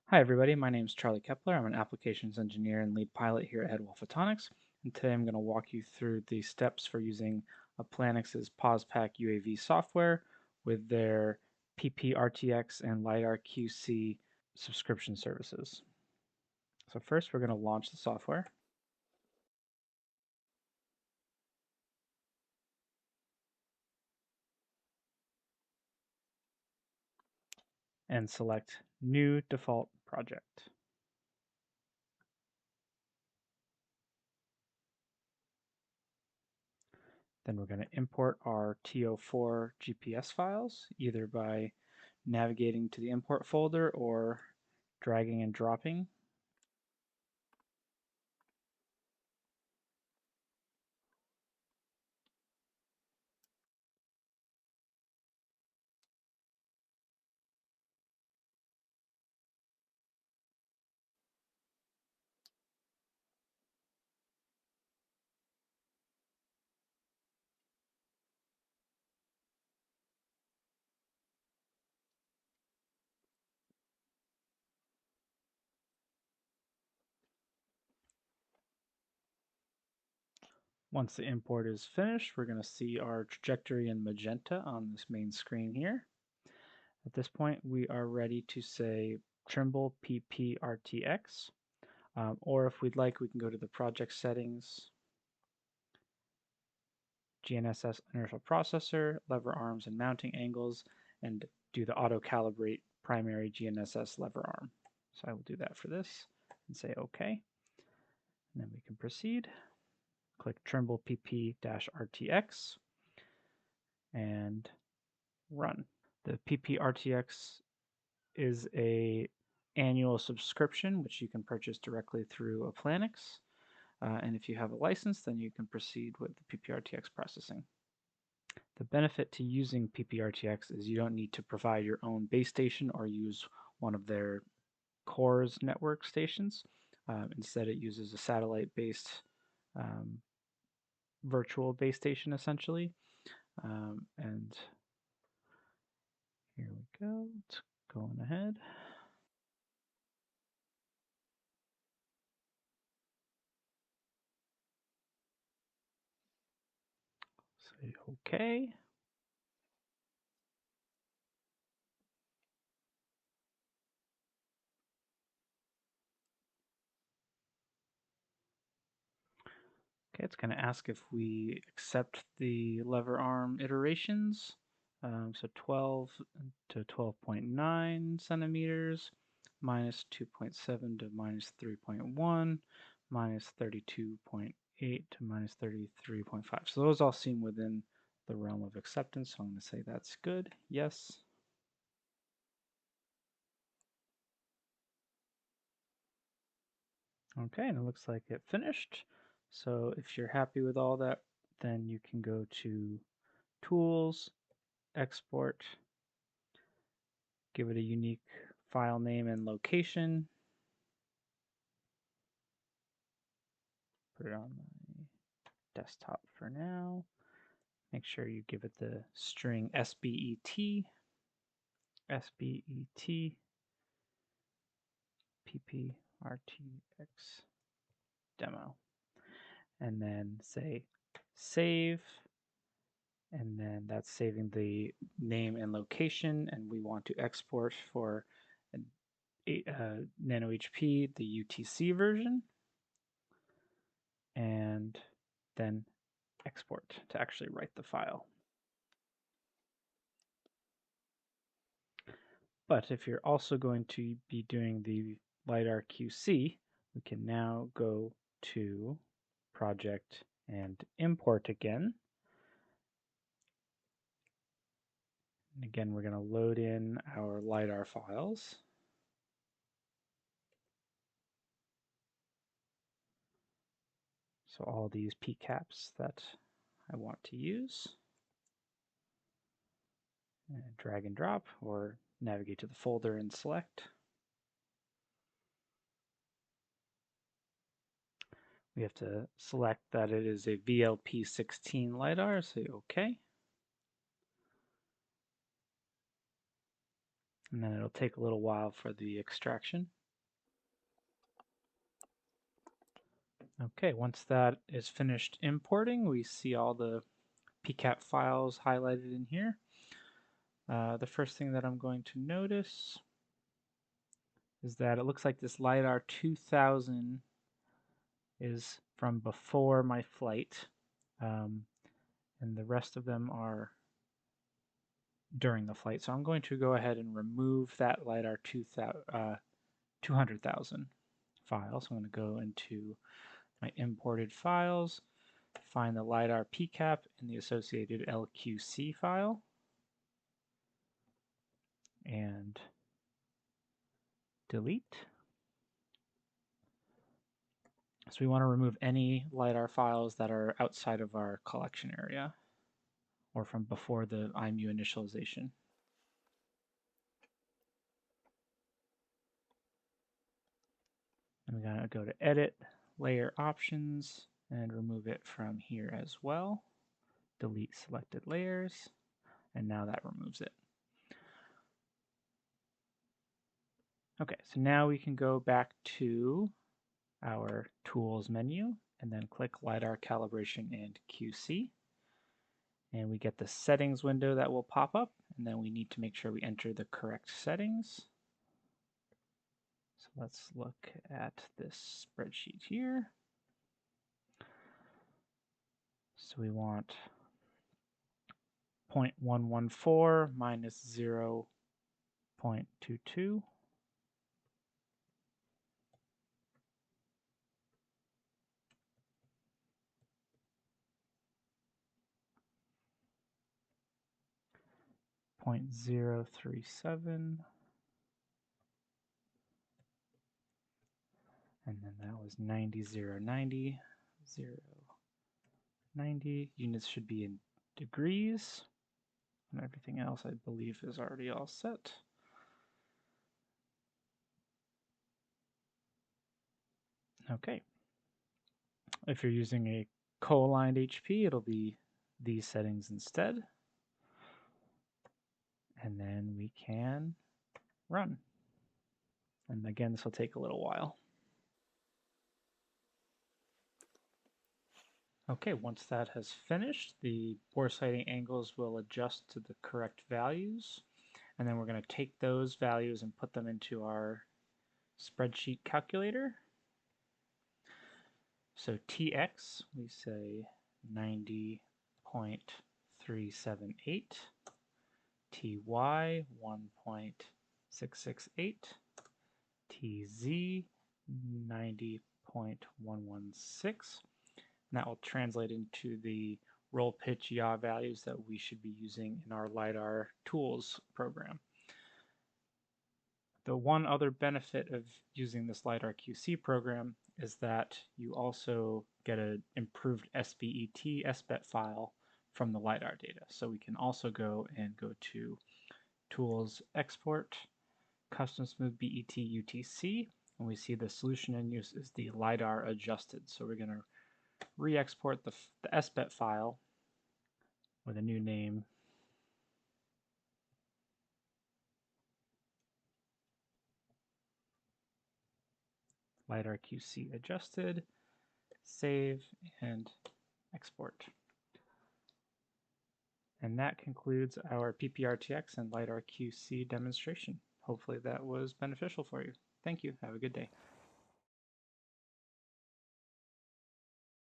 Hi everybody, my name is Charlie Kepler. I'm an applications engineer and lead pilot here at Headwall Photonics, and today I'm going to walk you through the steps for using Planex's POSPac UAV software with their PP-RTX and LiDAR QC subscription services. So first we're going to launch the software. And select New Default Project. Then we're going to import our TO4 GPS files, either by navigating to the import folder or dragging and dropping. Once the import is finished, we're going to see our trajectory in magenta on this main screen here. At this point, we are ready to say Trimble PP-RTX, or if we'd like, we can go to the project settings, GNSS inertial processor, lever arms and mounting angles, and do the auto-calibrate primary GNSS lever arm. So I will do that for this and say OK. And then we can proceed. Click Trimble PP-RTX and run. The PP-RTX is a annual subscription which you can purchase directly through Planix. And if you have a license, then you can proceed with the PP-RTX processing. The benefit to using PP-RTX is you don't need to provide your own base station or use one of their CORE's network stations. Instead, it uses a satellite-based virtual base station, essentially. And here we go. It's going ahead. Say OK. Okay, it's going to ask if we accept the lever arm iterations. So 12 to 12.9 centimeters, minus 2.7 to minus 3.1, minus 32.8 to minus 33.5. So those all seem within the realm of acceptance. So I'm going to say that's good. Yes. Okay, and it looks like it finished. So if you're happy with all that, then you can go to Tools, Export, give it a unique file name and location. Put it on my desktop for now. Make sure you give it the string SBET, PP-RTX demo. And then say save, and then that's saving the name and location, and we want to export for Nano HP, the UTC version, and then export to actually write the file. But if you're also going to be doing the LiDAR QC, we can now go to Project and Import again. And again, we're going to load in our LiDAR files. So all these PCAPs that I want to use. And drag and drop, or navigate to the folder and select. We have to select that it is a VLP16 LiDAR, say OK. And then it'll take a little while for the extraction. Okay, once that is finished importing, we see all the PCAP files highlighted in here. The first thing that I'm going to notice is that it looks like this LiDAR 2000 is from before my flight, and the rest of them are during the flight. So I'm going to go ahead and remove that LiDAR 200,000 file. So I'm going to go into my imported files, find the LiDAR PCAP and the associated LQC file, and delete. So we want to remove any LiDAR files that are outside of our collection area or from before the IMU initialization. I'm going to go to Edit, Layer Options, and remove it from here as well. Delete selected layers, and now that removes it. Okay, so now we can go back to our Tools menu and then click LiDAR Calibration and QC. And we get the settings window that will pop up, and then we need to make sure we enter the correct settings. So let's look at this spreadsheet here. So we want 0.114 minus 0.22. .037, and then that was 90, 0, 90, 0, 90. Units should be in degrees, and everything else I believe is already all set. Okay. If you're using a CoAligned HP, it'll be these settings instead. And then we can run. And again, this will take a little while. Okay, once that has finished, the bore sighting angles will adjust to the correct values. And then we're going to take those values and put them into our spreadsheet calculator. So TX, we say 90.378. TY 1.668, TZ 90.116, and that will translate into the roll pitch yaw values that we should be using in our LiDAR Tools program. The one other benefit of using this LiDAR QC program is that you also get an improved SBET, SBET file from the LiDAR data. So we can also go to Tools, Export, Custom Smooth BET UTC, and we see the solution in use is the LiDAR adjusted. So we're going to re-export the SBET file with a new name. LiDAR QC adjusted, save, and export. And that concludes our PP-RTX and LiDAR QC demonstration. Hopefully that was beneficial for you. Thank you. Have a good day.